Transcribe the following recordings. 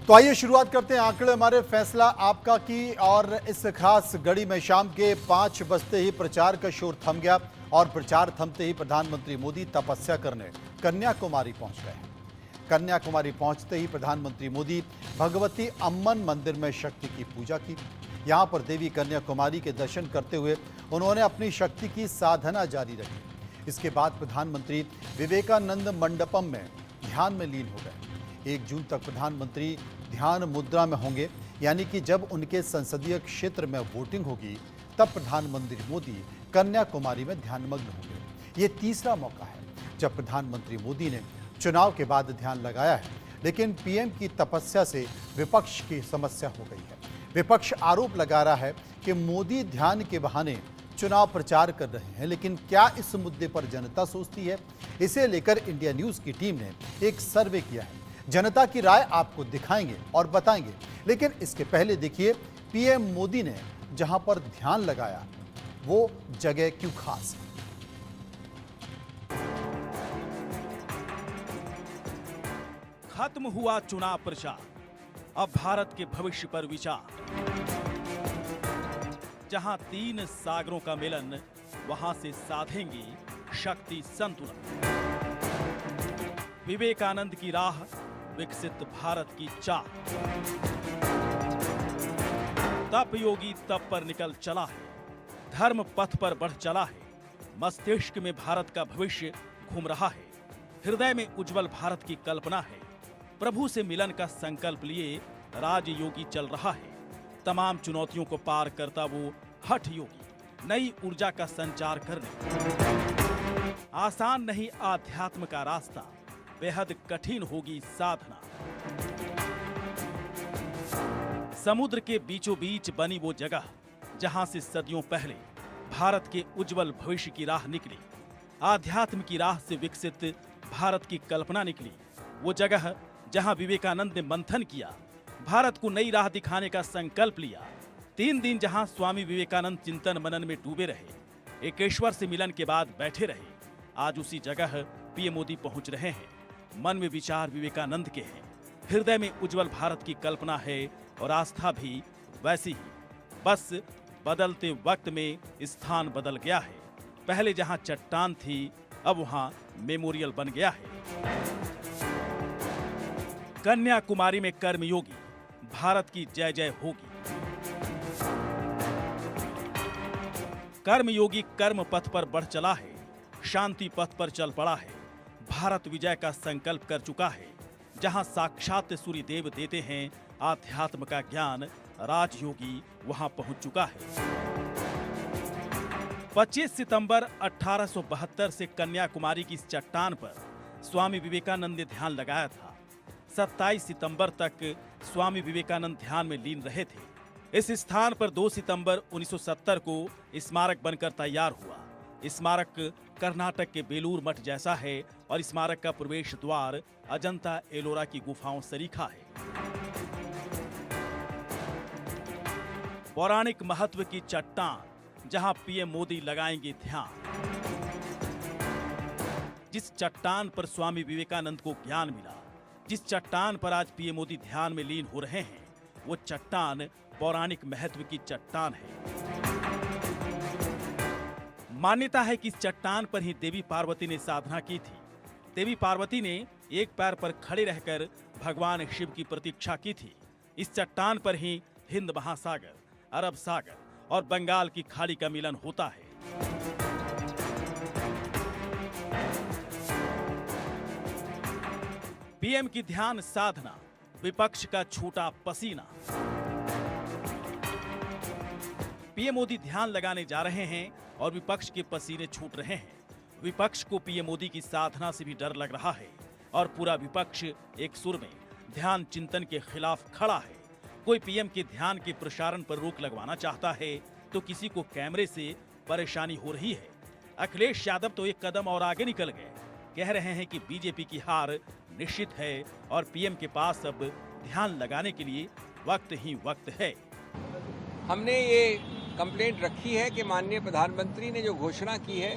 तो आइए शुरुआत करते हैं आंकड़े हमारे फैसला आपका की। और इस खास घड़ी में शाम के 5 बजते ही प्रचार का शोर थम गया और प्रचार थमते ही प्रधानमंत्री मोदी तपस्या करने कन्याकुमारी पहुंच गए हैं। कन्याकुमारी पहुंचते ही प्रधानमंत्री मोदी भगवती अम्मन मंदिर में शक्ति की पूजा की। यहां पर देवी कन्याकुमारी के दर्शन करते हुए उन्होंने अपनी शक्ति की साधना जारी रखी। इसके बाद प्रधानमंत्री विवेकानंद मंडपम में ध्यान में लीन हो गए। 1 जून तक प्रधानमंत्री ध्यान मुद्रा में होंगे, यानी कि जब उनके संसदीय क्षेत्र में वोटिंग होगी तब प्रधानमंत्री मोदी कन्याकुमारी में ध्यानमग्न होंगे। ये तीसरा मौका है जब प्रधानमंत्री मोदी ने चुनाव के बाद ध्यान लगाया है, लेकिन पीएम की तपस्या से विपक्ष की समस्या हो गई है। विपक्ष आरोप लगा रहा है कि मोदी ध्यान के बहाने चुनाव प्रचार कर रहे हैं, लेकिन क्या इस मुद्दे पर जनता सोचती है? इसे लेकर इंडिया न्यूज की टीम ने एक सर्वे किया है। जनता की राय आपको दिखाएंगे और बताएंगे, लेकिन इसके पहले देखिए पीएम मोदी ने जहां पर ध्यान लगाया वो जगह क्यों खास है। खत्म हुआ चुनाव प्रचार, अब भारत के भविष्य पर विचार। जहां 3 सागरों का मिलन, वहां से साधेंगे शक्ति संतुलन। विवेकानंद की राह, विकसित भारत की चाह। तप योगी तप पर निकल चला है, धर्म पथ पर बढ़ चला है। मस्तिष्क में भारत का भविष्य घूम रहा है, हृदय में उज्जवल भारत की कल्पना है। प्रभु से मिलन का संकल्प लिए राजयोगी चल रहा है। तमाम चुनौतियों को पार करता वो हठ योगी, नई ऊर्जा का संचार करने। आसान नहीं आध्यात्म का रास्ता, बेहद कठिन होगी साधना। समुद्र के बीचों बीच बनी वो जगह जहां से सदियों पहले भारत के उज्जवल भविष्य की राह निकली। आध्यात्म की राह से विकसित भारत की कल्पना निकली। वो जगह जहां विवेकानंद ने मंथन किया, भारत को नई राह दिखाने का संकल्प लिया। 3 दिन जहां स्वामी विवेकानंद चिंतन मनन में डूबे रहे, एक ईश्वर से मिलन के बाद बैठे रहे, आज उसी जगह पीएम मोदी पहुंच रहे हैं। मन में विचार विवेकानंद के हैं, हृदय में उज्जवल भारत की कल्पना है और आस्था भी वैसी ही। बस बदलते वक्त में स्थान बदल गया है। पहले जहां चट्टान थी, अब वहां मेमोरियल बन गया है। कन्याकुमारी में कर्मयोगी, भारत की जय जय होगी। कर्मयोगी कर्म पथ पर बढ़ चला है, शांति पथ पर चल पड़ा है। भारत विजय का संकल्प कर चुका है। जहां साक्षात सूर्य देव देते हैं आध्यात्म का ज्ञान, राजयोगी वहां पहुंच चुका है। 25 सितंबर 1872 से कन्याकुमारी की इस चट्टान पर स्वामी विवेकानंद ने ध्यान लगाया था। 27 सितंबर तक स्वामी विवेकानंद ध्यान में लीन रहे थे। इस स्थान पर 2 सितंबर 1970 को स्मारक बनकर तैयार हुआ। स्मारक कर्नाटक के बेलूर मठ जैसा है और स्मारक का प्रवेश द्वार अजंता एलोरा की गुफाओं सरीखा है। पौराणिक महत्व की चट्टान जहां पीएम मोदी लगाएंगे ध्यान। जिस चट्टान पर स्वामी विवेकानंद को ज्ञान मिला, जिस चट्टान पर आज पीएम मोदी ध्यान में लीन हो रहे हैं, वो चट्टान पौराणिक महत्व की चट्टान है। मान्यता है कि इस चट्टान पर ही देवी पार्वती ने साधना की थी। देवी पार्वती ने एक पैर पर खड़े रहकर भगवान शिव की प्रतीक्षा की थी। इस चट्टान पर ही हिंद महासागर, अरब सागर और बंगाल की खाड़ी का मिलन होता है। पीएम की ध्यान साधना, विपक्ष का छूटा पसीना। पीएम मोदी ध्यान लगाने जा रहे हैं और विपक्ष के पसीने छूट रहे हैं। विपक्ष को पीएम मोदी की साधना से भी डर लग रहा है और पूरा विपक्ष एक सुर में ध्यान चिंतन के खिलाफ खड़ा है। कोई पीएम के ध्यान के प्रसारण पर रोक लगवाना चाहता है, तो किसी को कैमरे से परेशानी हो रही है। अखिलेश यादव तो एक कदम और आगे निकल गए, कह रहे हैं कि बीजेपी की हार निश्चित है और पीएम के पास अब ध्यान लगाने के लिए वक्त ही वक्त है। हमने ये कंप्लेंट रखी है कि माननीय प्रधानमंत्री ने जो घोषणा की है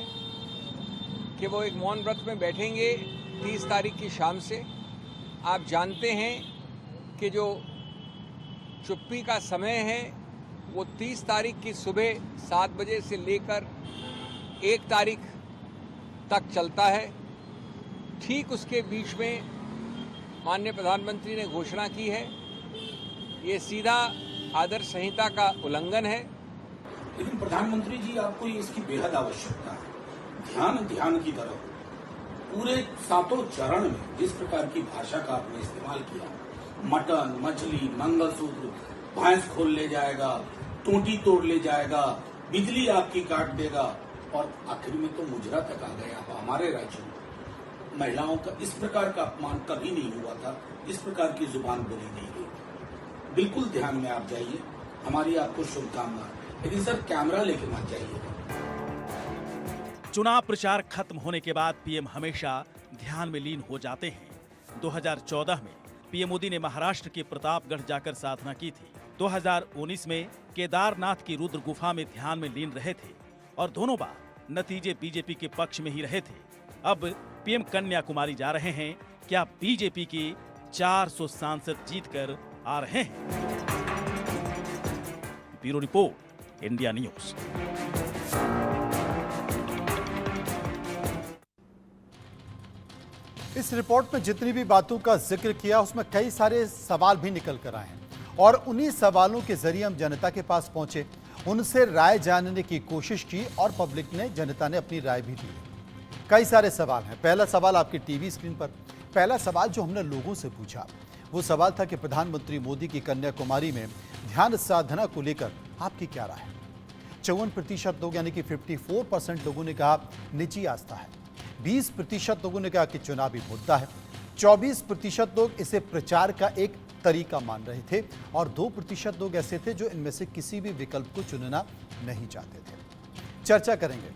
कि वो एक मौन व्रत में बैठेंगे 30 तारीख की शाम से। आप जानते हैं कि जो चुप्पी का समय है वो 30 तारीख की सुबह 7 बजे से लेकर 1 तारीख तक चलता है। ठीक उसके बीच में माननीय प्रधानमंत्री ने घोषणा की है, ये सीधा आदर्श संहिता का उल्लंघन है। लेकिन प्रधानमंत्री जी, आपको इसकी बेहद आवश्यकता है। ध्यान की तरफ पूरे 7 चरण में जिस प्रकार की भाषा का आपने इस्तेमाल किया, मटन, मछली, मंगलसूत्र, भैंस खोल ले जाएगा, टूटी तोड़ ले जाएगा, बिजली आपकी काट देगा, और आखिर में तो मुजरा तक आ गया। हमारे राज्य में महिलाओं का इस प्रकार का अपमान कभी नहीं हुआ था, इस प्रकार की जुबान बोली नहीं गई। बिल्कुल ध्यान में आप जाइए, हमारी आपको शुभकामनाएं। लेकिन सर, कैमरा लेके मत जाइएगा। चुनाव प्रचार खत्म होने के बाद पीएम हमेशा ध्यान में लीन हो जाते हैं। 2014 में पीएम मोदी ने महाराष्ट्र के प्रतापगढ़ जाकर साधना की थी। 2019 में केदारनाथ की रुद्र गुफा में ध्यान में लीन रहे थे और दोनों बार नतीजे बीजेपी के पक्ष में ही रहे थे। अब पीएम कन्याकुमारी जा रहे हैं। क्या बीजेपी के 400 सांसद जीतकर आ रहे हैं? Bureau report, India news. इस रिपोर्ट में जितनी भी बातों का जिक्र किया, उसमें कई सारे सवाल भी निकल कर आए हैं और उन्हीं सवालों के जरिए हम जनता के पास पहुंचे, उनसे राय जानने की कोशिश की और पब्लिक ने, जनता ने अपनी राय भी दी। कई सारे सवाल हैं। पहला सवाल आपकी टीवी स्क्रीन पर, पहला सवाल जो हमने लोगों से पूछा वो सवाल था कि प्रधानमंत्री मोदी की कन्याकुमारी में ध्यान साधना को लेकर आपकी क्या राय है। 54% लोग यानी कि 54% लोगों ने कहा निजी आस्था है, 20% लोगों ने कहा कि चुनावी मुद्दा है, 24% लोग इसे प्रचार का एक तरीका मान रहे थे और 2% लोग ऐसे थे जो इनमें से किसी भी विकल्प को चुनना नहीं चाहते थे। चर्चा करेंगे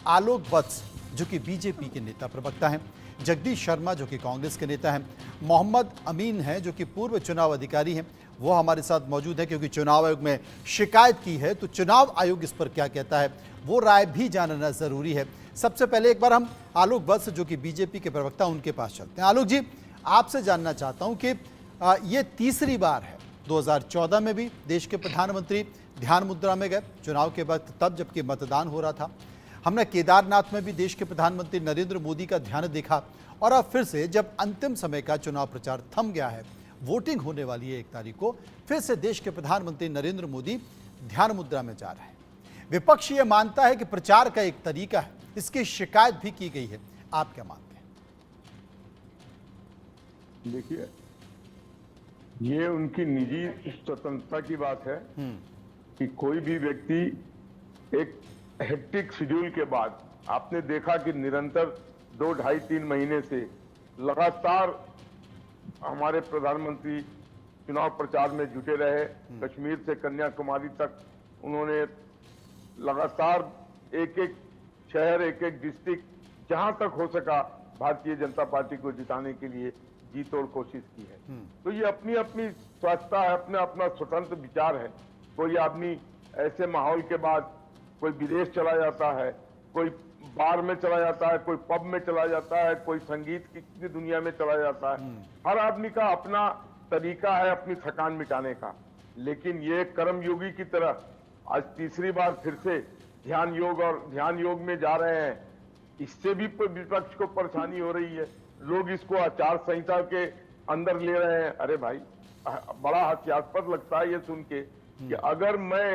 आलोक वत्स जो कि बीजेपी के नेता प्रवक्ता हैं, जगदीश शर्मा जो कि कांग्रेस के नेता हैं, मोहम्मद अमीन हैं जो कि पूर्व चुनाव अधिकारी हैं, वो हमारे साथ मौजूद है क्योंकि चुनाव आयोग में शिकायत की है, तो चुनाव आयोग इस पर क्या कहता है वो राय भी जानना जरूरी है। सबसे पहले एक बार हम आलोक वत्स जो कि बीजेपी के प्रवक्ता, उनके पास चलते हैं। आलोक जी, आपसे जानना चाहता हूं कि ये तीसरी बार है, 2014 में भी देश के प्रधानमंत्री ध्यान मुद्रा में गए चुनाव के वक्त, तब जबकि मतदान हो रहा था। हमने केदारनाथ में भी देश के प्रधानमंत्री नरेंद्र मोदी का ध्यान देखा और अब फिर से जब अंतिम समय का चुनाव प्रचार थम गया है, वोटिंग होने वाली है 1 तारीख को, फिर से देश के प्रधानमंत्री नरेंद्र मोदी ध्यान मुद्रा में जा रहे हैं। विपक्ष ये मानता है कि प्रचार का एक तरीका है, इसकी शिकायत भी की गई है। आप क्या मानते हैं? देखिए, ये उनकी निजी स्वतंत्रता की बात है कि कोई भी व्यक्ति एक हेक्टिक शेड्यूल के बाद, आपने देखा कि निरंतर 2, 2.5, 3 महीने से लगातार हमारे प्रधानमंत्री चुनाव प्रचार में जुटे रहे। कश्मीर से कन्याकुमारी तक उन्होंने लगातार एक-एक शहर, एक-एक डिस्ट्रिक्ट, जहां तक हो सका भारतीय जनता पार्टी को जिताने के लिए जी तोड़ कोशिश की है। तो ये अपनी अपनी स्वास्थ्य है, अपना अपना स्वतंत्र विचार है। कोई आदमी ऐसे माहौल के बाद कोई विदेश चला जाता है, कोई बार में चला जाता है, कोई पब में चला जाता है, कोई संगीत की दुनिया में चला जाता है। हर आदमी का अपना तरीका है अपनी थकान मिटाने का। लेकिन ये कर्मयोगी की तरह आज तीसरी बार फिर से ध्यान योग में जा रहे हैं। इससे भी विपक्ष को परेशानी हो रही है। लोग इसको आचार संहिता के अंदर ले रहे हैं। अरे भाई, बड़ा हास्यास्पद लगता है ये सुन के कि अगर मैं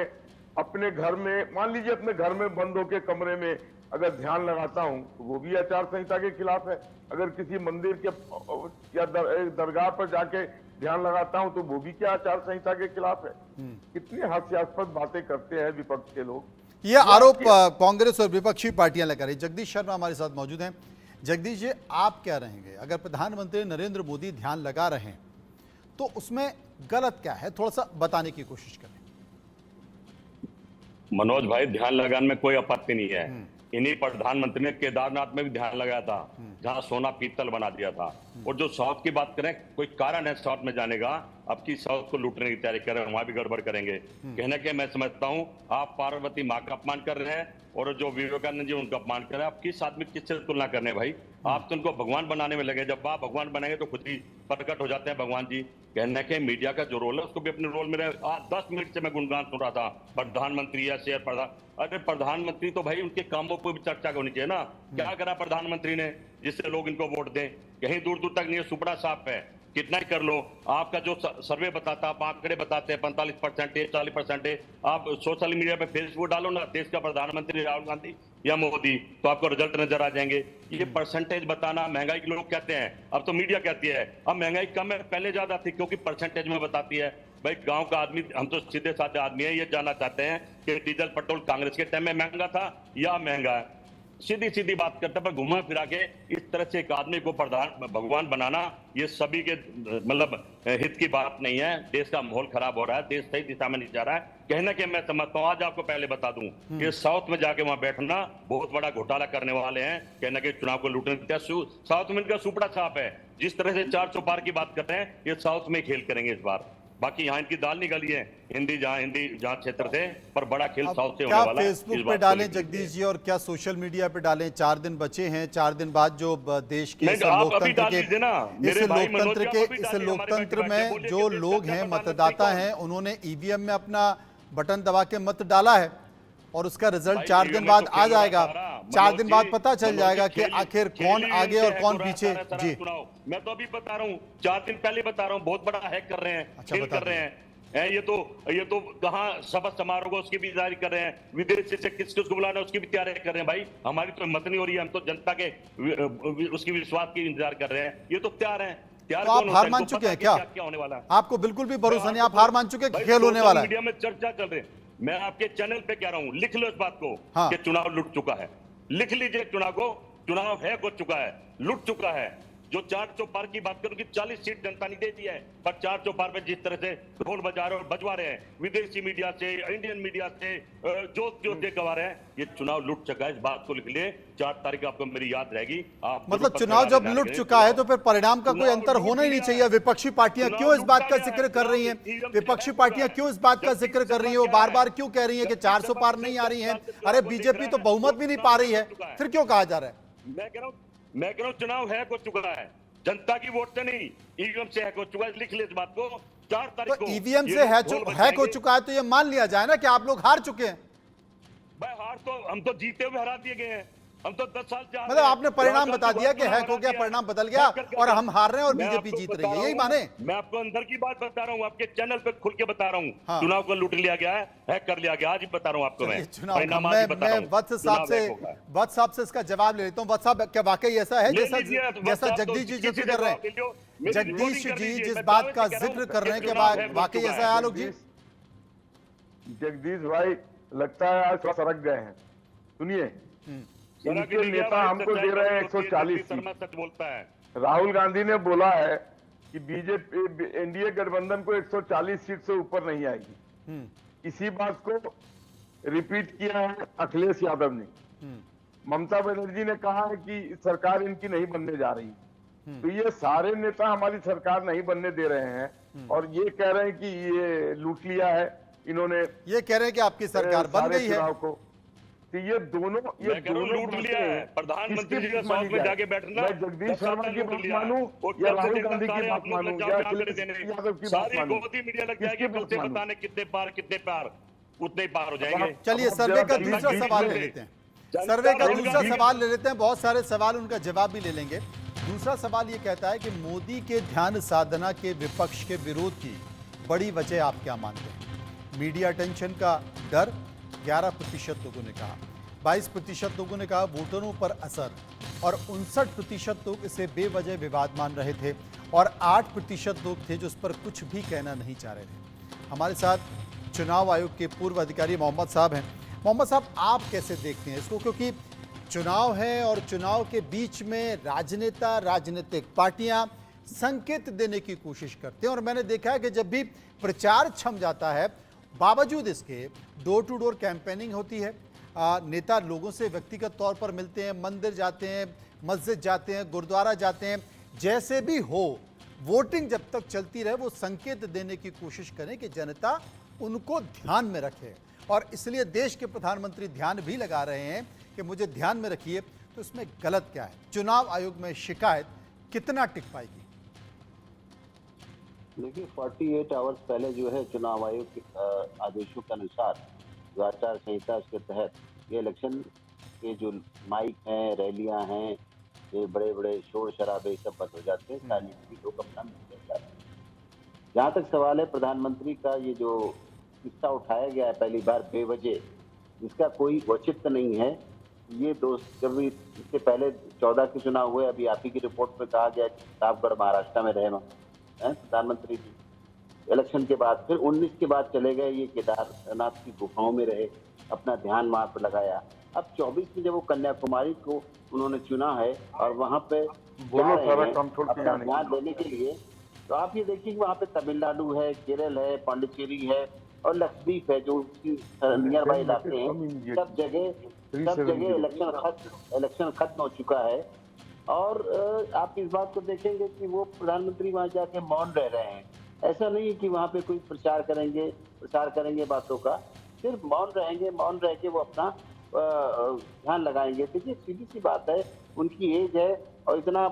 अपने घर में, मान लीजिए अपने घर में बंद होकर कमरे में अगर ध्यान लगाता हूं तो वो भी आचार संहिता के खिलाफ है। अगर किसी मंदिर के या दरगाह पर जाके ध्यान लगाता हूं तो वो भी क्या आचार संहिता के खिलाफ है? कितनी हास्यास्पद बातें करते हैं विपक्ष के लोग। ये आरोप कांग्रेस और विपक्षी पार्टियां लगा रही। जगदीश शर्मा हमारे साथ मौजूद हैं। जगदीश जी, आप क्या रहेंगे, अगर प्रधानमंत्री नरेंद्र मोदी ध्यान लगा रहे हैं तो उसमें गलत क्या है, थोड़ा सा बताने की कोशिश करें। मनोज भाई, ध्यान लगाने में कोई आपत्ति नहीं है। इन्हीं प्रधानमंत्री ने केदारनाथ में भी ध्यान लगाया था, जहां सोना पीतल बना दिया था। और जो साउथ की बात करें, कोई कारण है साउथ में जाने का, अब की साउथ को लूटने की तैयारी कर रहे हैं, वहां भी गड़बड़ करेंगे। कहने के मैं समझता हूं आप पार्वती माँ का अपमान कर रहे हैं और जो विवेकानंद जी उनका अपमान कर रहे हैं। आप किस आदमी किससे तुलना करने भाई? आप तो उनको भगवान बनाने में लगे। जब आप भगवान बनेंगे तो खुद ही प्रकट हो जाते हैं भगवान जी। कहने के मीडिया का जो रोल है उसको भी अपने रोल में रहे। आज 10 मिनट से मैं गुणगान सुन रहा था, प्रधानमंत्री या शेयर प्रधान। अरे प्रधानमंत्री तो भाई उनके कामों पर भी चर्चा होनी चाहिए ना। क्या करा प्रधानमंत्री ने जिससे लोग इनको वोट दें? कहीं दूर दूर तक नहीं है, सुपड़ा साफ है। कितना ही कर लो, आपका जो सर्वे बताता, आप आंकड़े बताते हैं 45% 40% है। आप सोशल मीडिया पे फेसबुक डालो ना, देश का प्रधानमंत्री राहुल गांधी या मोदी, तो आपको रिजल्ट नजर आ जाएंगे। ये परसेंटेज बताना, महंगाई के लोग कहते हैं, अब तो मीडिया कहती है अब महंगाई कम है, पहले ज्यादा थी, क्योंकि परसेंटेज में बताती है। भाई गांव का आदमी, हम तो सीधे साधे आदमी है, ये जानना चाहते हैं कि डीजल पेट्रोल कांग्रेस के टाइम में महंगा था या महंगा है। सीधी सीधी बात करते हैं, पर घुमा फिरा के इस तरह से एक आदमी को प्रधान भगवान बनाना, ये सभी के मतलब हित की बात नहीं है। देश का माहौल खराब हो रहा है, देश सही दिशा में नहीं जा रहा है। कहना कि मैं समझता हूँ, आज आपको पहले बता दूं, ये साउथ में जाके वहां बैठना बहुत बड़ा घोटाला करने वाले हैं। कहना कि चुनाव को लूटने, साउथ में इनका सुपड़ा छाप है। जिस तरह से 400 पार की बात करते हैं, ये साउथ में खेल करेंगे इस बार। बाकी यहाँ इनकी दाल निकाली है, हिंदी जहाँ क्षेत्र से, पर बड़ा खेल साउथ से होने वाला है। क्या फेसबुक पे डालें जगदीश जी और क्या सोशल मीडिया पे डालें? 4 दिन बचे हैं, 4 दिन बाद जो देश के इस लोकतंत्र में जो लोग हैं, मतदाता हैं, उन्होंने ईवीएम में अपना बटन दबा के मत डाला है और उसका रिजल्ट 4 दिन बाद आ जाएगा। 4 दिन बाद पता चल जाएगा कि आखिर कौन आगे और कौन पीछे। जी मैं तो अभी बता रहा हूँ, 4 दिन पहले बता रहा हूँ, बहुत बड़ा हैक कर रहे हैं, खेल कर रहे हैं। ये तो कहाँ शपथ समारोह उसकी भी तैयारी कर रहे हैं, विदेश से किस किस को बुलाना है उसकी भी तैयारी कर रहे हैं। भाई हमारी तो हिम्मत नहीं हो रही है, हम तो जनता के उसकी विश्वास की इंतजार कर रहे हैं। ये तो तैयार है। तो आप हार मान चुके हैं क्या होने वाला है? आपको बिल्कुल भी भरोसा नहीं, आप हार मान चुके हैं खेल होने वाला है? मीडिया में चर्चा चल रही है, मैं आपके चैनल पे कह रहा हूं, लिख लो इस बात को हाँ। कि चुनाव लुट चुका है। लिख लीजिए चुनाव को, चुनाव है हो चुका है, लुट चुका है। जो 400 पार की बात करूं कि 40 सीट जनता ने दे दी है, पर 400 पार में जिस तरह से ढोल बजा रहे और बजवा रहे हैं, विदेशी मीडिया से, इंडियन मीडिया से जो गवा रहे हैं, ये चुनाव लुट चुका है। इस बात को लिख लिए, 4 तारीख आपको मेरी याद रहेगी। आप मतलब चुनाव जब लुट चुका है तो फिर परिणाम का कोई अंतर होना ही नहीं चाहिए। विपक्षी पार्टियां क्यों इस बात का जिक्र कर रही हैं? विपक्षी पार्टियां क्यों इस बात का जिक्र कर रही हैं? वो बार बार क्यों कह रही हैं कि 400 पार नहीं आ रही हैं? अरे बीजेपी तो बहुमत भी नहीं पा रही है, फिर क्यों कहा जा रहा है? मैं कह रहा हूं चुनाव है हो चुका है, जनता की वोट से नहीं, ईवीएम से हैक हो चुका है। लिख ले इस बात को, 4 तारीख को ईवीएम से हैक हो चुका है तो ये मान लिया जाए ना कि आप लोग हार चुके हैं। भाई हार तो हम तो जीते हुए हरा दिए गए हैं। हम तो 10 साल से, मतलब आपने परिणाम बता दिया कि हैक हो गया, परिणाम बदल गया और हम हार रहे हैं और बीजेपी जीत रही है, यही माने? मैं आपको अंदर की बात बता रहा हूँ, आपके चैनल पे खुल के बता रहा हूँ। हाँ। चुनाव को लूट लिया गया है, हैक कर लिया गया, आज ही बता रहा हूँ आपको। मैं मैं वत्स साहब से इसका जवाब ले लेता हूँ। वत्स साहब, क्या वाकई ऐसा है जैसा जगदीश जी जिक्र कर रहे हैं? जगदीश जी जिस बात का जिक्र कर रहे हैं कि वाकई ऐसा है आलोक जी? जगदीश भाई लगता है आज थोड़ा सड़क गए हैं। सुनिए, इनके नेता हमको दे रहे हैं 140 सीट। सच बोलता है। राहुल गांधी ने बोला है कि बीजेपी एनडीए गठबंधन को 140 सीट से ऊपर नहीं आएगी। इसी बात को रिपीट किया है अखिलेश यादव ने। ममता बनर्जी ने कहा है कि सरकार इनकी नहीं बनने जा रही। तो ये सारे नेता हमारी सरकार नहीं बनने दे रहे हैं और ये कह रहे हैं कि ये लूट लिया है इन्होंने। ये कह रहे हैं कि आपकी सरकार बन गई है। तो ये दोनों लूट लिया है। प्रधानमंत्री जी के साथ में जाके बैठना, मैं जगदीश शर्मा की बात मानूं या राहुल गांधी की बात मानूं या अखिलेश यादव की बात मानूं, गोदी मीडिया लग जाएगी, बताने कितने पार उतने ही पार हो जाएंगे। चलिए सर्वे का दूसरा सवाल ले लेते हैं। सर्वे का दूसरा सवाल ले लेते हैं, बहुत सारे सवाल, उनका जवाब भी ले लेंगे। दूसरा सवाल ये कहता है कि मोदी के ध्यान साधना के विपक्ष के विरोध की बड़ी वजह आप क्या मानते हैं? मीडिया अटेंशन का डर 11% लोगों ने कहा, 22% लोगों ने कहा वोटरों पर असर और 59% लोग इसे बेवजह विवाद मान रहे थे और 8% लोग थे जो इस पर कुछ भी कहना नहीं चाह रहे थे। हमारे साथ चुनाव आयोग के पूर्व अधिकारी मोहम्मद साहब हैं। मोहम्मद साहब, आप कैसे देखते हैं इसको? क्योंकि चुनाव है और चुनाव के बीच में राजनेता, राजनीतिक पार्टियां संकेत देने की कोशिश करते हैं और मैंने देखा है कि जब भी प्रचार छम जाता है, बावजूद इसके डोर टू डोर कैंपेनिंग होती है, नेता लोगों से व्यक्तिगत तौर पर मिलते हैं, मंदिर जाते हैं, मस्जिद जाते हैं, गुरुद्वारा जाते हैं, जैसे भी हो वोटिंग जब तक चलती रहे वो संकेत देने की कोशिश करें कि जनता उनको ध्यान में रखे। और इसलिए देश के प्रधानमंत्री ध्यान भी लगा रहे हैं कि मुझे ध्यान में रखिए, तो इसमें गलत क्या है? चुनाव आयोग में शिकायत कितना टिक पाएगी? देखिए 48 आवर्स पहले जो है चुनाव आयोग के आदेशों के अनुसार जो आचार संहिता उसके तहत ये इलेक्शन के जो माइक हैं, रैलियां हैं, ये बड़े बड़े शोर शराबे सब बंद हो जाते हैं, सार्वजनिक लोग अपना मिल जाते हैं। जहाँ तक सवाल है प्रधानमंत्री का, ये जो किस्सा उठाया गया है पहली बार बेवजह, इसका कोई औचित्य नहीं है। ये दोस्त जब इससे पहले 14 के चुनाव हुए, अभी आप ही की रिपोर्ट में कहा गया कि प्रतापगढ़ महाराष्ट्र में रहे प्रधानमंत्री जी, इलेक्शन के बाद फिर 19 के बाद चले गए, ये केदारनाथ की गुफाओं में रहे, अपना ध्यान वहां पर लगाया। अब 24 में जब वो कन्याकुमारी को उन्होंने चुना है और वहां पे जा रहे हैं अपना ध्यान देने के लिए, तो आप ये देखिए वहां पे तमिलनाडु है, केरल है, पांडिचेरी है और लक्षद्वीप है, जो उसकी नियर बाई इलाके हैं, सब जगह इलेक्शन खत्म हो चुका है। और आप इस बात को देखेंगे कि वो प्रधानमंत्री वहां जाके मौन रह रहे हैं। ऐसा नहीं है कि वहां पे कोई प्रचार करेंगे बातों का, सिर्फ मौन रहेंगे, मौन रह के वो अपना ध्यान लगाएंगे। देखिए सीधी सी बात है, उनकी एज है और इतना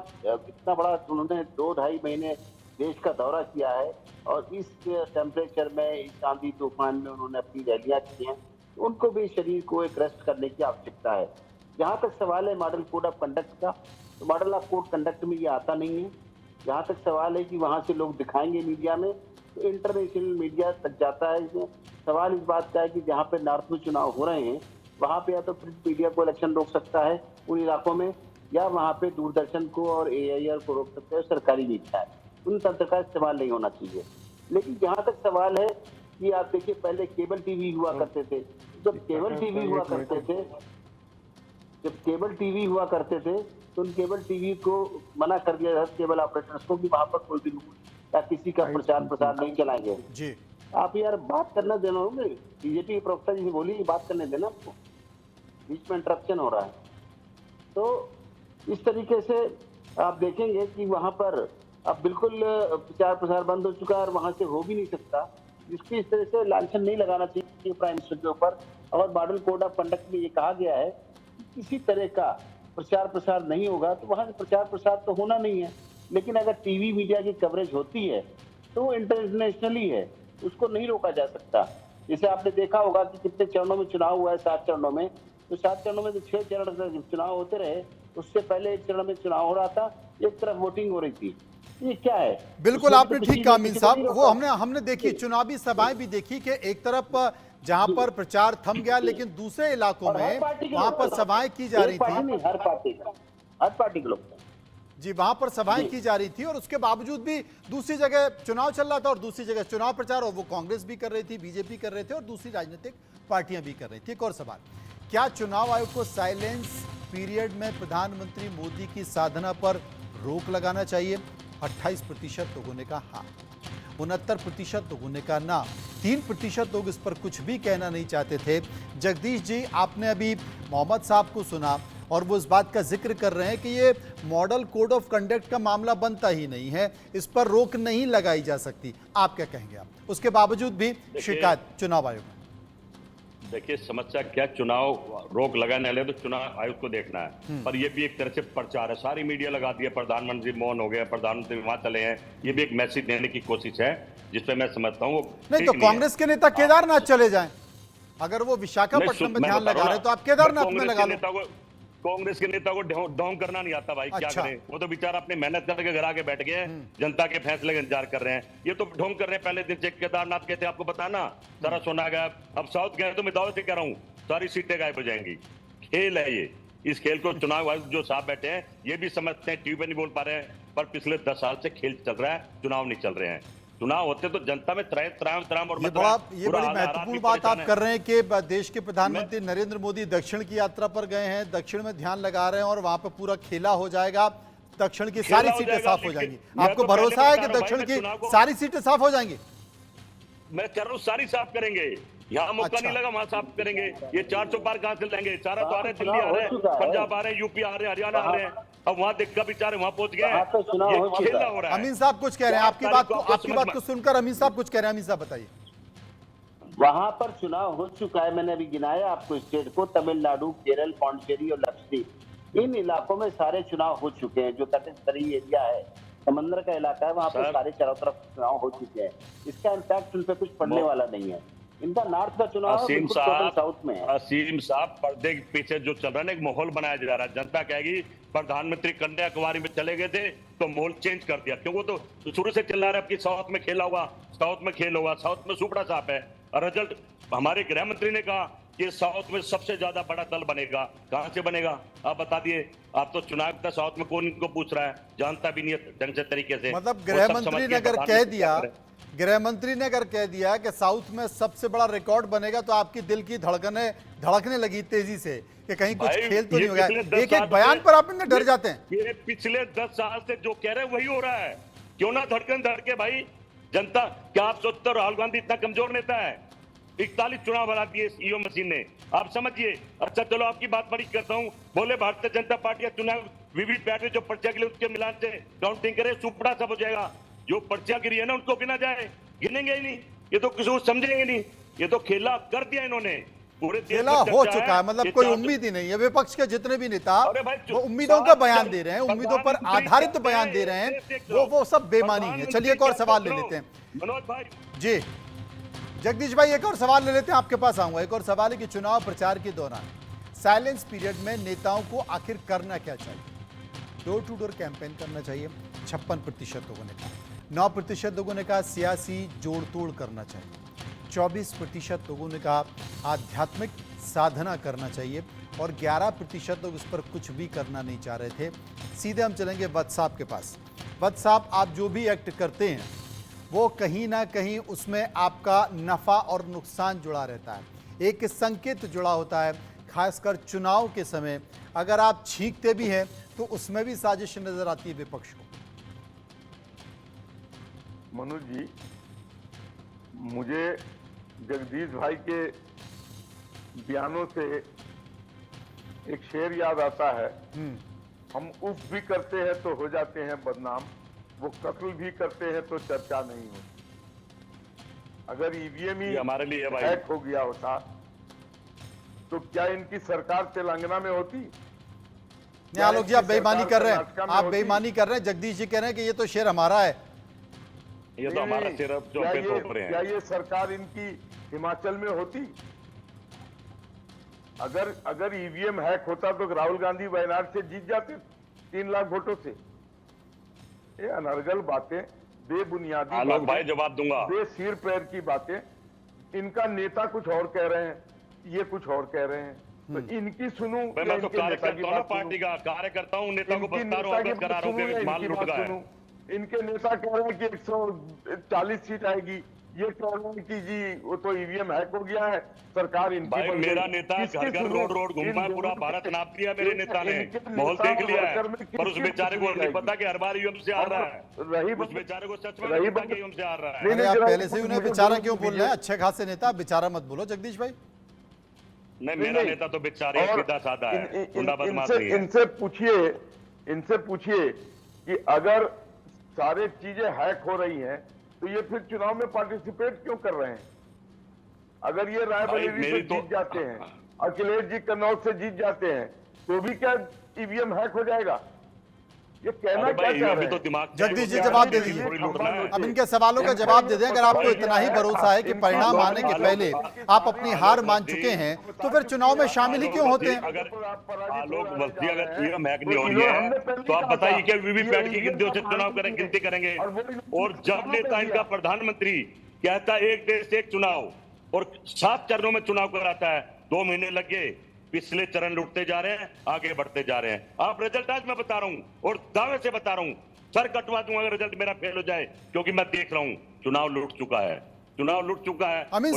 बड़ा उन्होंने 2-2.5 महीने देश का दौरा किया है और इस टेम्परेचर में, इस आंधी तूफान में उन्होंने अपनी रैलियां की हैं, उनको भी शरीर को एक रेस्ट करने की आवश्यकता है। जहाँ तक सवाल है मॉडल कोड ऑफ कंडक्ट का, तो मॉडल ऑफ कोड कंडक्ट में ये आता नहीं है। जहाँ तक सवाल है कि वहाँ से लोग दिखाएंगे मीडिया में, तो इंटरनेशनल मीडिया तक जाता है। इसमें सवाल इस बात का है कि जहाँ पे नॉर्थ में चुनाव हो रहे हैं, वहाँ पे या तो प्रिंट मीडिया को इलेक्शन रोक सकता है उन इलाकों में, या वहाँ पे दूरदर्शन को और AIR को रोक सकते हैं, सरकारी मीडिया है, उन तंत्र का इस्तेमाल नहीं होना चाहिए। लेकिन जहाँ तक सवाल है कि आप देखिए पहले केबल टीवी हुआ करते थे, जब केबल टीवी हुआ करते थे तो उन केबल टीवी को मना कर दिया था केबल ऑपरेटर्स को कि वहां पर कोई भी या किसी का प्रचार प्रसार नहीं चलाएंगे जी। आप यार बात करना देना होंगे, बीजेपी प्रवक्ता जी बोली बात करने देना, आपको बीच में इंटरप्शन हो रहा है। तो इस तरीके से आप देखेंगे कि वहां पर अब बिल्कुल प्रचार प्रसार बंद हो चुका है और वहां से हो भी नहीं सकता। जिसकी इस तरह से लांछन नहीं लगाना चाहिए प्राइम मिनिस्टर के ऊपर। और मॉडल कोड ऑफ कंडक्ट में ये कहा गया है कि किसी तरह का प्रचार प्रसार नहीं होगा, तो वहां से प्रचार प्रसार तो होना नहीं है। लेकिन अगर टीवी मीडिया की कवरेज होती है तो वो इंटरनेशनली है, उसको नहीं रोका जा सकता। जैसे आपने देखा होगा कि कितने चरणों में चुनाव हुआ है, 7 चरणों में, तो 7 चरणों में तो 6 चरण चुनाव होते रहे, उससे पहले एक चरण में चुनाव हो रहा था, एक तरफ वोटिंग हो रही थी। ये क्या है? बिल्कुल आपने ठीक कहा अमीन साहब। वो हमने देखी चुनावी सभाएं भी देखी कि एक तरफ जहां पर प्रचार थम गया, लेकिन दूसरे इलाकों में वहां पर सभाएं की जा रही थी, हर पार्टी के लोग जी, वहां पर सभाएं की जा रही थी और उसके बावजूद भी दूसरी जगह चुनाव चल रहा था और दूसरी जगह चुनाव प्रचार, और वो कांग्रेस भी कर रही थी, बीजेपी कर रहे थे और दूसरी राजनीतिक पार्टियां भी कर रही थी। एक और सवाल, क्या चुनाव आयोग को साइलेंस पीरियड में प्रधानमंत्री मोदी की साधना पर रोक लगाना चाहिए? 28% लोगों ने कहा हाँ, 69% लोगों ने कहा ना, 3% लोग इस पर कुछ भी कहना नहीं चाहते थे। जगदीश जी, आपने अभी मोहम्मद साहब को सुना और वो इस बात का जिक्र कर रहे हैं कि ये मॉडल कोड ऑफ कंडक्ट का मामला बनता ही नहीं है, इस पर रोक नहीं लगाई जा सकती। आप क्या कहेंगे? आप उसके बावजूद भी शिकायत चुनाव आयोग में? देखिए समस्या क्या, चुनाव रोक लगाने वाले तो चुनाव आयोग को देखना है, पर ये भी एक तरह से प्रचार है। सारी मीडिया लगा दिया, प्रधानमंत्री मौन हो गया, प्रधानमंत्री वहां चले हैं, ये भी एक मैसेज देने की कोशिश है, जिसपे मैं समझता हूँ नहीं तो कांग्रेस के नेता केदारनाथ चले जाएं, अगर वो विशाखापट्टनम में ध्यान लगा रहे तो आप केदारनाथ में लगा लो। कांग्रेस के नेता को ढोंग करना नहीं आता भाई, क्या करें? वो तो बेचारा अपने मेहनत करके घर आके बैठ गए, जनता के फैसले का इंतजार कर रहे हैं। ये तो ढोंग कर रहे हैं। पहले दिन से केदारनाथ कहते आपको पता ना, सारा सोना गायब, अब साउथ गए तो मैं दावे से कह रहा हूँ सारी सीटें गायब हो जाएंगी। खेल है ये, इस खेल को चुनाव आयोग जो साहब बैठे हैं ये भी समझते हैं, टीवी पे नहीं बोल पा रहे हैं, पर पिछले 10 साल से खेल चल रहा है, चुनाव नहीं चल रहे हैं। चुनाव होते तो जनता में त्राम और ये बड़ी महत्वपूर्ण बात आप कर रहे हैं कि देश के प्रधानमंत्री नरेंद्र मोदी दक्षिण की यात्रा पर गए हैं, दक्षिण में ध्यान लगा रहे हैं और वहां पर पूरा खेला हो जाएगा, दक्षिण की सारी सीटें साफ हो जाएंगी। आपको भरोसा है कि दक्षिण की सारी सीटें साफ हो जाएंगी? मैं कह रहा हूँ सारी साफ करेंगे, यहाँ मौका नहीं लगा वहां साफ करेंगे। ये 400 पार कहां से लेंगे? सारा तो आ रहे, दिल्ली आ रहे हैं, पंजाब आ रहे हैं, यूपी आ रहे हैं, हरियाणा आ रहे हैं, अब वहां देखकर बेचारे वहां पहुंच गए। ये खेला हो रहा है। अमीन साहब कुछ कह रहे हैं, आपकी बात को सुनकर अमीन साहब कुछ कह रहे हैं। अमीन साहब बताइए। वहां पर चुनाव हो चुका है, मैंने अभी गिनाया आपको स्टेट को, तमिलनाडु, केरल, पांडिचेरी और लक्षद्वीप, इन इलाकों में सारे चुनाव हो चुके हैं। जो कहते हैं तरी एरिया है, समंदर का इलाका है, वहाँ पे सर, सारे चारों तरफ चुनाव हो चुके हैं। इसका इम्पैक्ट उन पे कुछ पड़ने वाला नहीं है। इनका नॉर्थ का चुनाव है, असीम बिल्कुल टोटल साहब, साउथ में है। असीम साहब, पर्दे के पीछे जो चल रहा है ना, एक माहौल बनाया जा रहा है। जनता कहेगी प्रधानमंत्री कन्याकुमारी में चले गए थे तो माहौल चेंज कर दिया, क्यों? वो तो शुरू से चल रहा है कि साउथ में खेला होगा, साउथ में खेल होगा, साउथ में सुपड़ा साफ है। और रिजल्ट हमारे गृह मंत्री ने कहा कि साउथ में सबसे ज्यादा बड़ा दल बनेगा। कहां से बनेगा आप बता दिए? आप तो चुनाव का साउथ में कौन इनको पूछ रहा है, जानता भी नहीं है ढंग से तरीके से। मतलब गृह मंत्री ने अगर कह दिया, गृह मंत्री ने अगर कह दिया कि साउथ में सबसे बड़ा रिकॉर्ड बनेगा, तो आपकी दिल की धड़कने लगी तेजी से कि कहीं कुछ खेल तो नहीं होगा। एक एक बयान पर आप इतने डर जाते हैं। ये पिछले 10 साल से जो कह रहे हैं वही हो रहा है। क्यों ना धड़कन धड़के भाई जनता। क्या आप सोचते हो राहुल गांधी इतना कमजोर नेता है? 41 चुनाव हरा दिए ईवीएम मशीन ने, आप समझिए। अच्छा चलो आपकी बात बड़ी करता हूँ। बोले भारतीय जनता पार्टी का चुनाव वीवीपैट में जो पर्चा गिरे उसके मिलान से काउंटिंग करे, सुपड़ा सब हो जाएगा। जो पर्चा गिरी है ना उनको गिना जाए, गिनेंगे ही नहीं। ये तो किसी को समझेंगे नहीं। ये तो खेला कर दिया इन्होंने, पूरे खेला हो चुका है। मतलब कोई उम्मीद ही नहीं है। विपक्ष के जितने भी नेता वो उम्मीदों का बयान दे रहे हैं, उम्मीदों पर आधारित बयान दे रहे हैं, वो सब बेमानी है। चलिए एक और सवाल ले लेते हैं मनोज भाई जी। जगदीश भाई एक और सवाल ले लेते हैं, आपके पास आऊंगा। एक और सवाल है कि चुनाव प्रचार के दौरान साइलेंस पीरियड में नेताओं को आखिर करना क्या चाहिए? डोर टू डोर कैंपेन करना चाहिए, 56% लोगों ने कहा। 9% लोगों ने कहा सियासी जोड़ तोड़ करना चाहिए, 24% लोगों ने कहा आध्यात्मिक साधना करना चाहिए, और 11% लोग इस पर कुछ भी करना नहीं चाह रहे थे। सीधे हम चलेंगे वत्स साहब के पास। वत्स साहब, आप जो भी एक्ट करते हैं वो कहीं ना कहीं उसमें आपका नफ़ा और नुकसान जुड़ा रहता है, एक संकेत जुड़ा होता है। खासकर चुनाव के समय अगर आप छींकते भी हैं तो उसमें भी साजिश नजर आती है विपक्ष को। मनोज जी, मुझे जगदीश भाई के बयानों से एक शेर याद आता है, हम उफ भी करते हैं तो हो जाते हैं बदनाम, वो कत्ल भी करते हैं तो चर्चा नहीं होती। अगर ईवीएम ही हमारे लिए है भाई। हैक हो गया होता तो क्या इनकी सरकार तेलंगाना में होती? नहीं आलोक जी, आप बेईमानी कर रहे हैं, आप बेईमानी कर रहे हैं। जगदीश जी कह रहे हैं कि ये तो शेर हमारा है। ये तो हमारा सिर अब जो पे थोप रहे हैं। क्या ये सरकार इनकी हिमाचल में होती? अगर ईवीएम हैक होता तो राहुल गांधी वायनाड से जीत जाते 3 लाख वोटों से। ये अनर्गल बातें, बेबुनियादी आलोक भाई जवाब दूंगा। बेसिर पैर की बातें। इनका नेता कुछ और कह रहे हैं, ये कुछ और कह रहे हैं, तो इनकी सुनूं? मैं तो कार्यकर्ता हूं ना, पार्टी का कार्यकर्ता हूं, नेता को बता रहा हूं, अवगत करा रहा हूं कि माल लुट गया है। इनके नेता कह रहे हैं कि 140 सीट आएगी, ये कह रहे हैं कि जी वो तो ईवीएम हैक हो गया है, सरकार इनकी भाई बन गई। मेरा नेता घर घर रोड रोड घूमा है, पूरा भारत नाप लिया मेरे नेता ने, माहौल देख लिया है। पर उस बेचारे को नहीं पता कि हर बार ईवीएम से आ रहा है। उस बेचारे को सच में नहीं पता कि ईवीएम से आ रहा है। अरे आप पहले से ही उन्हें बेचारा क्यों बोल रहे हैं? अच्छे खासे नेता, बेचारा मत बोलो जगदीश भाई। नहीं, मेरा नेता तो बेचारे सीधा साधा है, गुंडा बदमाश नहीं है। इनसे पूछिए कि अगर सारे चीजें हैक हो रही हैं तो ये फिर चुनाव में पार्टिसिपेट क्यों कर रहे हैं? अगर ये रायबरेली से जीत जाते हैं, अखिलेश जी कन्नौज से जीत जाते हैं, तो भी क्या ईवीएम हैक हो जाएगा? ये कहना क्या चाह रहे हैं? जगदीश जी जवाब दे दीजिए। अब इनके सवालों का जवाब दे दें। अगर आपको इतना ही भरोसा है कि परिणाम आने के पहले आप अपनी हार मान चुके हैं, तो फिर चुनाव में शामिल ही क्यों होते हैं? अगर आलोक वस्ती अगर ईवीएम हैक नहीं हो रही है तो आप बताइए कि वीवीपैट की गिनतियों से चुनाव करें, गिनती करेंगे? और जब नेता इनका प्रधानमंत्री कहता है एक देश एक चुनाव और 7 चरणों में चुनाव कराता है, 2 महीने लग गए, पिछले चरण लुटते जा रहे हैं, आगे बढ़ते जा रहे हैं। आप रिजल्ट आज मैं बता रहा हूं और दावे से बता रहा हूं, सर कटवा दूंगा अगर रिजल्ट मेरा फेल हो जाए, क्योंकि मैं देख रहा हूं चुनाव लूट चुका है, चुनाव लूट चुका है। अमीन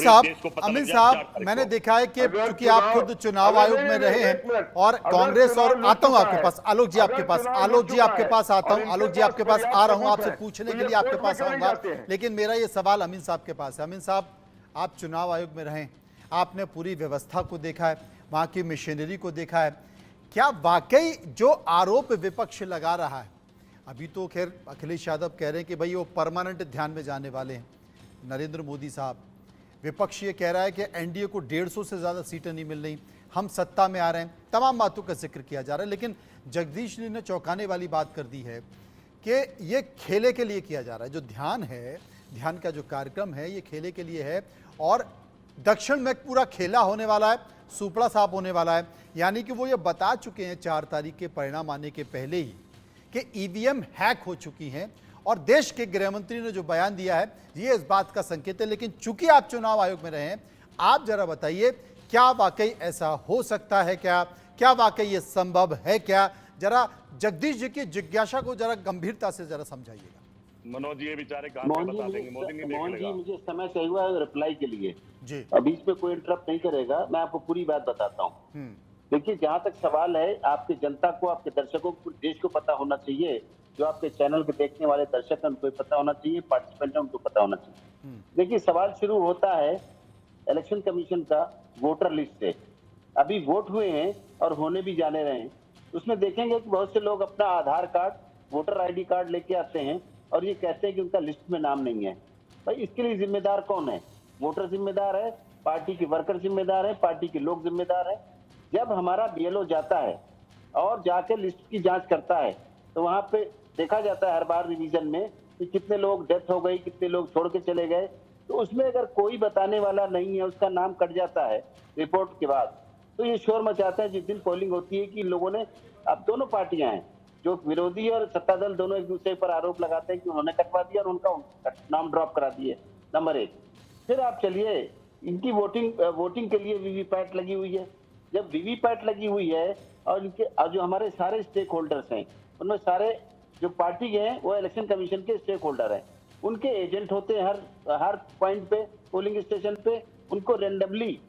साहब, मैंने देखा है कि क्योंकि आप खुद चुनाव आयोग में रहे हैं और कांग्रेस, और आता हूं आपके पास, आलोक जी आपके पास, आलोक जी आपके पास आता हूं, आलोक जी आपके पास आ रहा हूं, आपसे पूछने के लिए आपके पास आऊंगा। लेकिन मेरा ये सवाल अमीन साहब के पास है। अमीन साहब, आप चुनाव आयोग में रहे, आपने पूरी व्यवस्था को देखा है, वहां की मशीनरी को देखा है, क्या वाकई जो आरोप विपक्ष लगा रहा है, अभी तो खैर अखिलेश यादव कह रहे हैं कि भाई वो परमानेंट ध्यान में जाने वाले हैं, नरेंद्र मोदी साहब, विपक्ष ये कह रहा है कि एनडीए को 150 से ज़्यादा सीटें नहीं मिल रही, हम सत्ता में आ रहे हैं, तमाम बातों का जिक्र किया जा रहा है। लेकिन जगदीश जी ने चौंकाने वाली बात कर दी है कि ये खेले के लिए किया जा रहा है। जो ध्यान है, ध्यान का जो कार्यक्रम है, ये खेले के लिए है और दक्षिण में पूरा खेला होने वाला है, सुपड़ा साफ होने वाला है। यानी कि वो ये बता चुके हैं 4 तारीख के परिणाम आने के पहले ही कि ईवीएम हैक हो चुकी हैं और देश के गृहमंत्री ने जो बयान दिया है ये इस बात का संकेत है। लेकिन चूंकि आप चुनाव आयोग में रहे हैं, आप जरा बताइए, क्या वाकई ऐसा हो सकता है? क्या वाकई ये संभव है? क्या जरा जगदीश जी की जिज्ञासा को जरा गंभीरता से जरा समझाइएगा। मनोज जी ये बेचारे कहाँ से बता देंगे, मोदी नहीं मोहन देख जी लेगा। मुझे समय चाहिए हुआ है रिप्लाई के लिए जी। अभी इसमें कोई इंटरप्ट नहीं करेगा, मैं आपको पूरी बात बताता हूँ। देखिए, जहां तक सवाल है, आपकी जनता को, आपके दर्शकों को, देश को पता होना चाहिए, जो आपके चैनल के देखने वाले दर्शक हैं उनको पता होना चाहिए, पार्टिसिपेंट हैं उनको पता होना चाहिए। देखिए, सवाल शुरू होता है इलेक्शन कमीशन का वोटर लिस्ट से। अभी वोट हुए हैं और होने भी जाने रहे हैं। उसमें देखेंगे कि बहुत से लोग अपना आधार कार्ड, वोटर आईडी कार्ड लेके आते हैं और ये कहते हैं कि उनका लिस्ट में नाम नहीं है। भाई, इसके लिए जिम्मेदार कौन है? वोटर जिम्मेदार है, पार्टी के वर्कर जिम्मेदार है, पार्टी के लोग जिम्मेदार है। जब हमारा बीएलओ जाता है और जाके लिस्ट की जांच करता है तो वहां पे देखा जाता है हर बार रिवीजन में कि कितने लोग डेथ हो गई, कितने लोग छोड़ के चले गए। तो उसमें अगर कोई बताने वाला नहीं है, उसका नाम कट जाता है रिपोर्ट के बाद, तो ये शोर मचाता है जिस दिन पोलिंग होती है कि इन लोगों ने, अब दोनों पार्टियां हैं, जो विरोधी और सत्ता दल दोनों एक दूसरे पर आरोप लगाते हैं कि उन्होंने कटवा दिया और उनका नाम ड्रॉप करा दिए, नंबर 1। फिर आप चलिए, इनकी वोटिंग के लिए वीवीपैट लगी हुई है। जब वीवीपैट लगी हुई है और इनके जो हमारे सारे स्टेक होल्डर्स हैं, उनमें सारे जो पार्टी के हैं वो इलेक्शन कमीशन के स्टेक होल्डर हैं, उनके एजेंट होते हैं हर पॉइंट पे, पोलिंग स्टेशन पे। उनको रेंडमली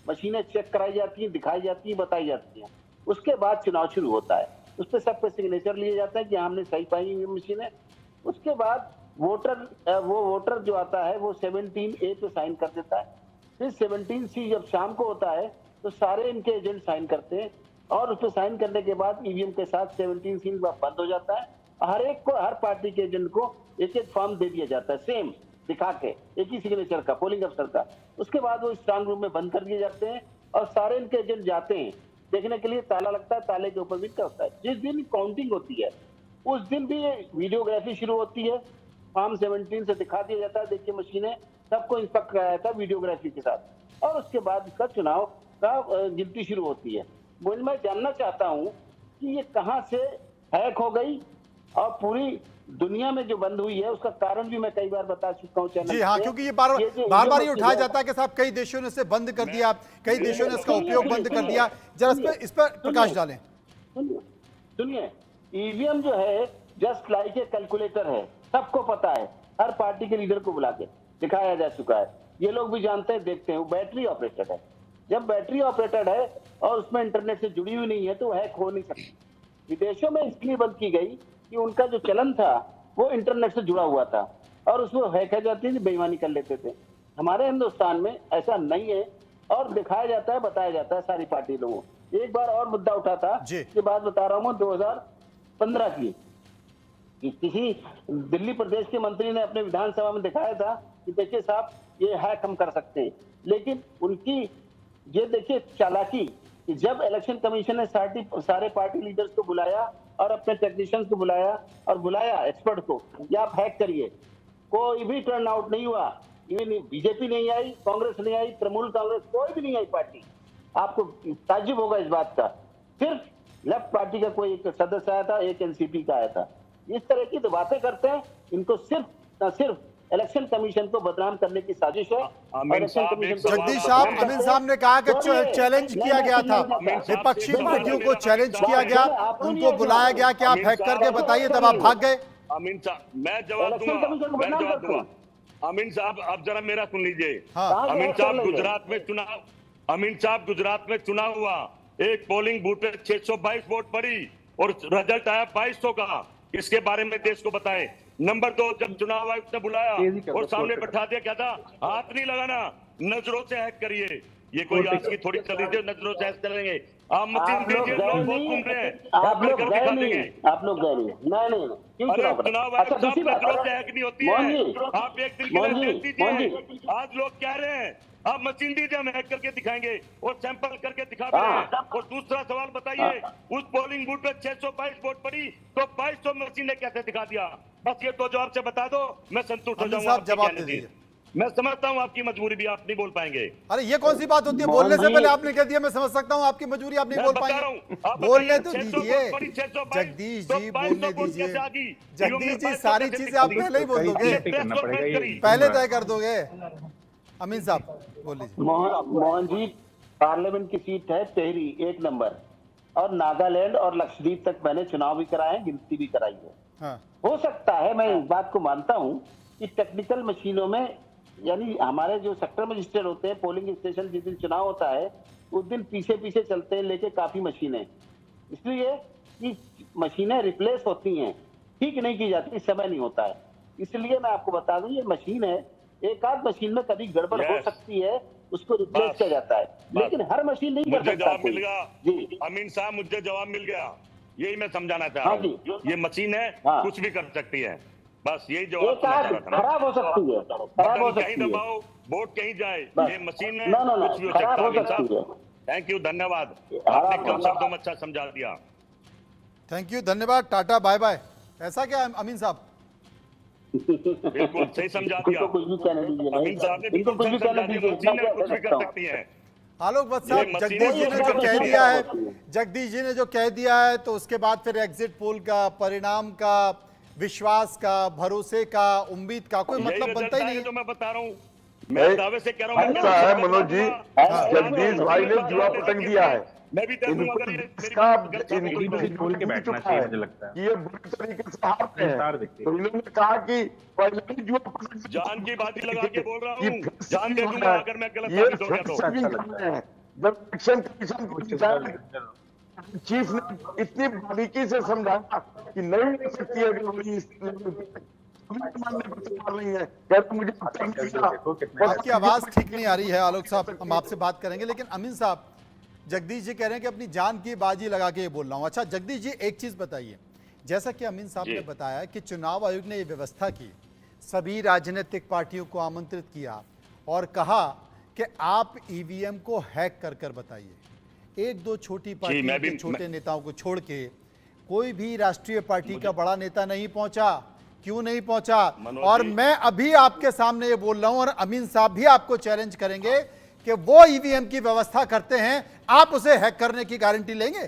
मशीनें चेक कराई जाती हैं, दिखाई जाती हैं, बताई जाती हैं। उसके बाद चुनाव शुरू होता है, उस पर सब पे सिग्नेचर लिए जाते हैं कि हमने सही पाई हुई मशीनें। उसके बाद वोटर जो आता है वो 17A पे साइन कर देता है। फिर 17C जब शाम को होता है तो सारे इनके एजेंट साइन करते हैं और उस पर साइन करने के बाद ईवीएम के साथ 17C बंद हो जाता है। हर एक को, हर पार्टी के एजेंट को एक फॉर्म दे दिया जाता है, सेम दिखा के, एक ही सिग्नेचर का, पोलिंग अफसर का। उसके बाद वो स्ट्रांग रूम में बंद कर दिए जाते हैं और सारे इनके एजेंट जाते हैं देखने के लिए। ताला लगता है, ताले के ऊपर भी क्या होता है। जिस दिन काउंटिंग होती है उस दिन भी वीडियोग्राफी शुरू होती है, फॉर्म 17 से दिखा दिया जाता है, देखिए मशीनें, सबको इंस्पेक्ट कराया जाता है वीडियोग्राफी के साथ। और उसके बाद इसका चुनाव का गिनती शुरू होती है। मैं जानना चाहता हूं कि ये कहां से हैक हो गई और पूरी दुनिया में जो बंद हुई है उसका कारण भी मैं कई बार बता चुका हूं चैनल जी हाँ, क्योंकि ये बार बार ये उठाया जाता है कि साहब कई देशों ने इसे बंद कर दिया, कई देशों ने इसका उपयोग बंद कर दिया। जरा इस पर प्रकाश डालें। सुनिए, ईवीएम जो है जस्ट लाइक ए कैलकुलेटर है, सबको पता है, हर पार्टी के लीडर को बुला के दिखाया जा चुका है, ये लोग भी जानते हैं, देखते हैं। वो बैटरी ऑपरेटेड है। जब बैटरी ऑपरेटेड है और उसमें इंटरनेट से जुड़ी हुई नहीं है तो हैक हो नहीं सकती। विदेशों में इसलिए बंद की गई कि उनका जो चलन था वो इंटरनेट से जुड़ा हुआ था और उसमें हैक हो जाती थी, बेईमानी कर लेते थे। हमारे हिंदुस्तान में ऐसा नहीं है और दिखाया जाता है, बताया जाता है सारी पार्टी लोगों। एक बार और मुद्दा उठा था, इसके बाद बता रहा हूँ, 2015 की किसी दिल्ली प्रदेश के मंत्री ने अपने विधानसभा में दिखाया था कि देखिए साहब ये हैक हम कर सकते हैं। लेकिन उनकी ये देखिए चालाकी कि जब इलेक्शन कमीशन ने सारे पार्टी लीडर्स को बुलाया और अपने टेक्नीशियंस को बुलाया एक्सपर्ट को, या आप हैक करिए, कोई भी टर्न आउट नहीं हुआ। इवन बीजेपी नहीं आई, कांग्रेस नहीं आई, तृणमूल कांग्रेस, कोई भी नहीं आई पार्टी। आपको ताज्जुब होगा इस बात का। सिर्फ लेफ्ट पार्टी का कोई एक सदस्य आया था, एक एनसीपी का आया था। इस तरह की तो बातें करते हैं, इनको सिर्फ इलेक्शन कमीशन को बदनाम करने की साजिश है। जगदीश साहब, अमीन साहब ने कहा कि चैलेंज किया गया था, विपक्षी पार्टियों को चैलेंज किया गया, उनको बुलाया गया कि आप हैक करके बताइए, तब आप भाग गए। अमीन साहब, मैं जवाब दूंगा। अमीन साहब, आप जरा मेरा सुन लीजिए। अमीन साहब, गुजरात में चुनाव हुआ, एक पोलिंग बूथ पे 622 वोट पड़ी और रिजल्ट आया 2200 का। इसके बारे में देश को बताएं। नंबर 2, जब चुनाव आयुक्त ने बुलाया और सामने बैठा दिया, क्या था, हाथ नहीं लगाना, नजरों से हैक करिए। ये कोई आज की थोड़ी चल रही नजरों से ऐसे चलेंगे। आप मशीन दीजिए, लोग बहुत घूम रहे हैं, आप लोग करके गए दिखा नहीं, देंगे। आप लोग गए नहीं, नहीं क्यों अरे चुनाव चुनाव अच्छा आयोग साहब दूसरी बात, नजरों से हैक नहीं होती मोहन है। जी, आप एक दिन के लिए मोहन देख जी, दीजिए। आज लोग कह रहे हैं आप मशीन दीजिए, हम हैक करके दिखाएंगे और सैंपल करके दिखा भी रहे हैं। और दूसरा सवाल बताइए, उस पोलिंग बूथ पे 622 वोट पड़ी तो 2200 मशीन ने कैसे दिखा दिया? बस ये तो जवाब से बता दो, मैं संतुष्ट हो अमित जाऊंगा। साहब आपके जवाब कहने दे से। दीजिए। मैं समझता हूँ आपकी मजबूरी भी, आप नहीं बोल पाएंगे। अरे ये कौन सी बात होती है? मोहन बोलने से जी, पहले आपने कह दिया मैं समझ सकता हूँ आपकी मजबूरी, आप नहीं मैं बोल बता पाएंगे। रहा हूँ, आप बोलने बताइए, तो 622 दीजिए पड़ी, 622, जगदीश तो जी, 2200 बोलने वोट दीजिए। कैसे आ गई? जगदीश जी, कैसे सारी दिखा चीजें आप दी? पहले ही बोल दोगे, करना पड़ेगा ये। पहले तय कर दोगे। अमीन साहब बोल लीजिए। मोहन जी, पार्लियामेंट की सीट है टेहरी 1 नंबर, और नागालैंड और लक्षद्वीप तक मैंने चुनाव भी कराए हैं, गिनती भी कराई है। हाँ, हो सकता है, मैं इस बात को मानता हूं कि टेक्निकल मशीनों में, यानी हमारे जो सेक्टर मजिस्ट्रेट होते हैं, पोलिंग स्टेशन जिस दिन चुनाव होता है उस दिन पीछे पीछे चलते हैं लेके काफी मशीनें, इसलिए कि मशीनें रिप्लेस होती हैं, ठीक नहीं की जाती, समय नहीं होता है। इसलिए मैं आपको बता दूं, ये मशीन है, एक आध मशीन में कभी गड़बड़ हो Yes. सकती है, उसको रिप्लेस किया जाता है, लेकिन हर मशीन नहीं कर मुझे सकता जवाब कोई। मिल गया जी, अमीन साहब, मुझे जवाब मिल गया। यही मैं समझाना चाह हाँ रहा हूँ। जी। ये मशीन है, हाँ। कुछ भी कर सकती है, बस यही जवाब एक सुनना आध चाह रहा था मैं। खराब हो सकती है, खराब हो बटन कहीं सकती है, दबाओ, वोट कहीं जाए, बस। ये मशीन है, No, कुछ भी हो खराब सकता है। हो अमीन सकती है। साहब थैंक यू, धन्यवाद, खराब आपने कम हो- शब्दों में अच्छा समझा दिया। थैंक यू, धन्यवाद, टाटा बाय बाय। ऐसा क्या अमीन साहब? बिल्कुल सही समझा दिया इनको कुछ भी कहने दीजिए, अमीन साहब ने, इनको बिल्कुल कुछ सही भी कहने समझा दिया। दीजिए, मशीन मैं है, क्या कुछ कह भी सकता कर हूँ। सकती है। आलोक वत्स साहब, ये मशीनें जगदीश जी ने जो कोई कह एक दिया है, होती है। जगदीश जी ने जो कह दिया है, तो उसके बाद फिर एग्जिट पोल का, परिणाम का, विश्वास का, भरोसे का, उम्मीद का कोई यही मतलब बनता रिजल्ट ही है नहीं। जो मैं बता रहा हूँ। मैं दावे से कह रहा हूँ, मैं ऐसा है मनोज जी, हाँ। जगदीश भाई ने जुआ पटक दिया है। मैं भी दे दूंगा अगर ये मेरी इसका बात गलत साबित हुई इनको तो। भूल के बैठना चाहिए, मुझे लगता है कि ये बुरी तरीके से हारते हैं। तो इन्होंने कहा कि पहले ही जुआ पटक दिया। जान की बाजी लगा के बोल रहा ये हूँ, फिर से जान दे भी दूंगा है। अगर मैं गलत ये साबित हो गया फिर तो। से भी कर रहे हैं। जब इलेक्शन कमीशन चीफ ने इतनी बारीकी से समझाया कि नहीं हो सकती है, आपकी आवाज ठीक नहीं आ रही है आलोक साहब, हम आपसे बात करेंगे, लेकिन अमीन साहब, जगदीश जी कह रहे हैं कि अपनी जान की बाजी लगा के ये बोल रहा हूं। अच्छा जगदीश जी, एक चीज बताइए, जैसा कि अमीन साहब ने बताया कि चुनाव आयोग ने ये व्यवस्था की, सभी राजनीतिक पार्टियों को आमंत्रित किया और कहा कि आप ईवीएम को हैक कर कर बताइए। एक दो छोटी पार्टियों के छोटे नेताओं को छोड़ के कोई भी राष्ट्रीय पार्टी का बड़ा नेता नहीं पहुंचा। क्यों नहीं पहुंचा? और मैं अभी आपके सामने ये बोल रहा हूं और अमीन साहब भी आपको चैलेंज करेंगे कि वो ईवीएम की व्यवस्था करते हैं, आप उसे हैक करने की गारंटी लेंगे?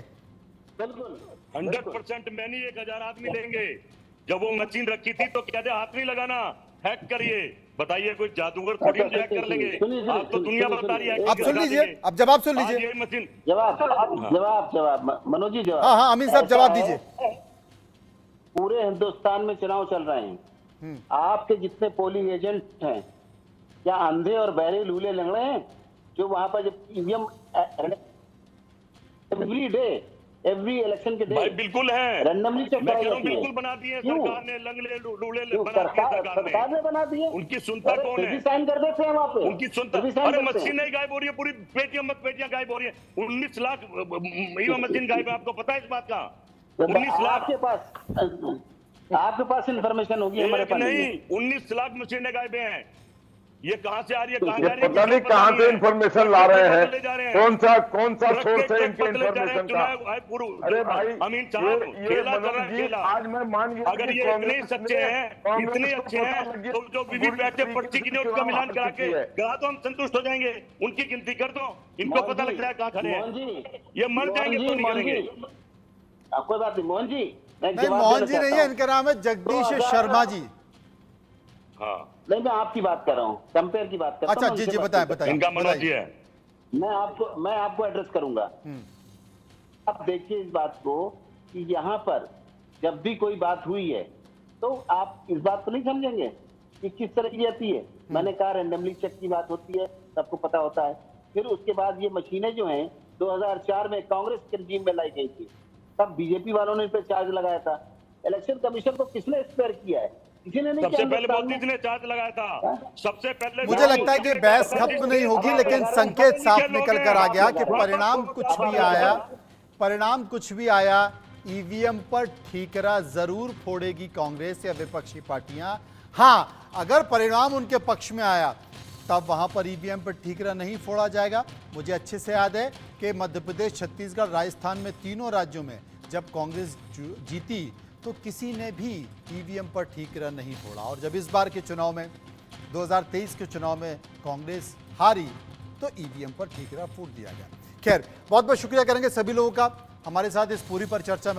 बिल्कुल 100% मैं नहीं, 1000 आदमी लेंगे। जब वो मशीन रखी थी तो कहते हाथ नहीं लगाना, हैक करिए। बताइए कोई जादूगर थोड़ी हम हैक कर लेंगे? आप तो दुनिया बता रही है। आप सुन लीजिए, अब जवाब सुन लीजिए। ये मशीन जवाब मनोज जी, जवाब। हाँ हाँ अमीन साहब जवाब दीजिए। पूरे हिंदुस्तान में चुनाव चल रहे हैं, आपके जितने पोलिंग एजेंट हैं, क्या अंधे और बहरे लूले लंगड़े हैं जो वहां पर जब EVM every day, every election के भाई डे बिल्कुल है, रैंडमली चेक मैं कराई कह रहा हूं जाती है? बिल्कुल बना दिए क्यों? सरकार ने, लंगड़े लूले क्यों? बना दिए सरकार ने बना दिए। उनकी सुनता अरे, कौन फिर है? भी साइन कर देते हैं वहाँ पे, उनकी सुनता, फिर भी साइन अरे करते हैं। मशीन नहीं गायब हो रही है, पूरी पेटियां गायब हो रही है। 19 लाख मशीन गायब है, आपको पता है इस बात का? 19 लाख आपके पास इंफॉर्मेशन होगी, हमारे पास नहीं, 19 लाख मशीनें गायब हैं। ये कहाँ से आ रही है, कहाँ ये जा रही है? पता नहीं कहाँ से इंफॉर्मेशन ला रहे हैं, कौन सा सोर्स है इनके इंफॉर्मेशन का। अरे भाई अमीन साहब, ये खेला कर रहा मनोज है, जी, खेला। आज मैं मान गया अगर कि ये इतने कांग्रेस सच्चे ने- हैं, कांग्रेस इतने को अच्छे पता हैं, लग गया तो जो कि वीवीपैट से बुरी पर्ची तरीके गिने से उसका चुनाव मिलान हार करा के चुकी है। कहा तो हम संतुष्ट हो जाएंगे। उनकी गिनती कर दो, इनको पता लग रहा है कहाँ खड़े हैं। ये मर जाएंगे तो नहीं करेंगे। कोई बात नहीं मोहन जी, नहीं मोहन जी नहीं है, इनका नाम है जगदीश शर्मा जी। हाँ नहीं, मैं आपकी बात कर रहा हूँ, कंपेयर की बात कर रहा हूँ। अच्छा जी बताएं बताएं। इनका मनोज जी है। मैं आपको एड्रेस करूंगा। आप देखिए इस बात को कि यहाँ पर जब भी कोई बात हुई है तो आप इस बात को नहीं समझेंगे कि किस तरह की आती है। मैंने कहा रैंडमली चेक की बात होती है, सबको पता होता है। फिर उसके बाद ये मशीनें जो हैं 2004 में कांग्रेस के रिजीम में लाई गई थी, तब बीजेपी वालों ने इस पर चार्ज लगाया था। इलेक्शन कमीशन को किसने स्पेयर किया है? किसी ने नहीं सबसे किया पहले हिंदुस्तान मोदी में। जी ने चार्ज लगाया था। सबसे पहले मुझे लगता है कि बहस खत्म नहीं होगी, लेकिन संकेत साफ निकल कर आ गया कि परिणाम कुछ भी आया, ईवीएम पर ठीकरा जरूर फोड़ेगी कांग्रेस या विपक्षी पार्टियां। हां, अगर परिणाम उनके पक्ष में आया तब वहां पर ईवीएम पर ठीकरा नहीं फोड़ा जाएगा। मुझे अच्छे से याद है कि मध्य प्रदेश, छत्तीसगढ़, राजस्थान में तीनों राज्यों में जब कांग्रेस जीती तो किसी ने भी ईवीएम पर ठीकरा नहीं फोड़ा, और जब इस बार के चुनाव में 2023 के चुनाव में कांग्रेस हारी तो ईवीएम पर ठीकरा फोड़ दिया गया। खैर, बहुत बहुत शुक्रिया करेंगे सभी लोगों का हमारे साथ इस पूरी पर चर्चा में